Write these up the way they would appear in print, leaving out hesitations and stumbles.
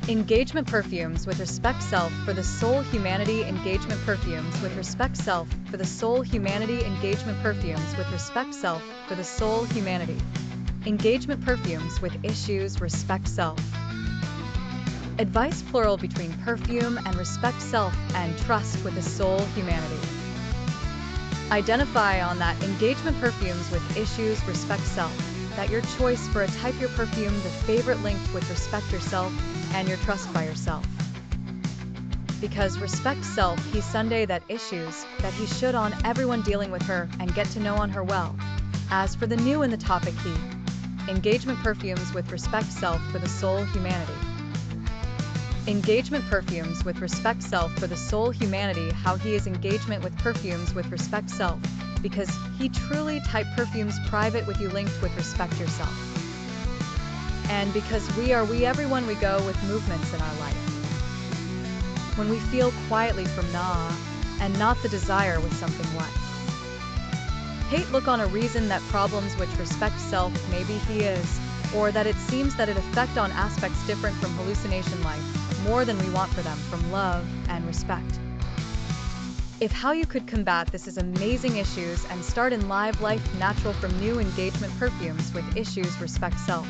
Engagement perfumes with respect self for the soul humanity. Engagement perfumes with respect self for the soul humanity. Engagement perfumes with respect self for the soul humanity. Engagement perfumes with issues respect self. Advice plural between perfume and respect self and trust with the soul humanity. Identify on that engagement perfumes with issues respect self, that your choice for a type your perfume the favorite linked with respect yourself and your trust by yourself. Because respect self he Sunday that issues that he should on everyone dealing with her and get to know on her well. As for the new in the topic he engagement perfumes with respect self for the soul humanity. Engagement perfumes with respect self for the soul humanity. How he is engagement with perfumes with respect self, because he truly type perfumes private with you linked with respect yourself. And because we everyone we go with movements in our life. When we feel quietly from nah, and not the desire with something what. Hate look on a reason that problems which respect self maybe he is, or that it seems that it affect on aspects different from hallucination life, more than we want for them from love and respect. If how you could combat this is amazing issues and start in live life natural from new engagement perfumes with issues respect self.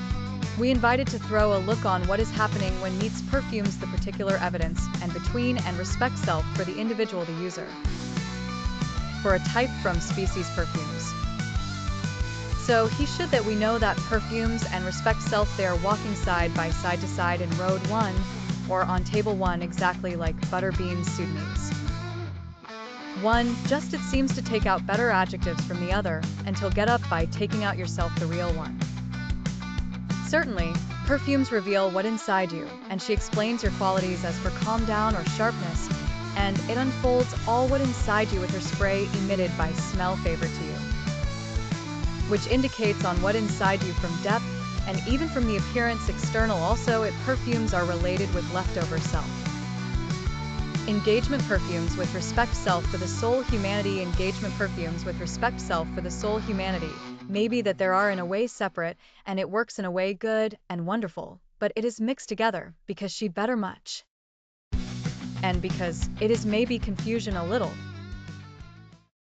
We invited to throw a look on what is happening when meets perfumes the particular evidence and between and respect self for the individual the user. For a type from species perfumes. So he should that we know that perfumes and respect self they are walking side by side to side in road 1 or on table 1 exactly like butter beans Sudanese. One, just it seems to take out better adjectives from the other, until get up by taking out yourself the real one. Certainly, perfumes reveal what inside you, and she explains your qualities as for calm down or sharpness, and it unfolds all what inside you with her spray emitted by smell favorite to you. Which indicates on what inside you from depth, and even from the appearance external also it perfumes are related with leftover self. Engagement perfumes with respect self for the soul humanity. Engagement perfumes with respect self for the soul humanity. Maybe that there are in a way separate, and it works in a way good and wonderful, but it is mixed together, because she better much. And because it is maybe confusion a little,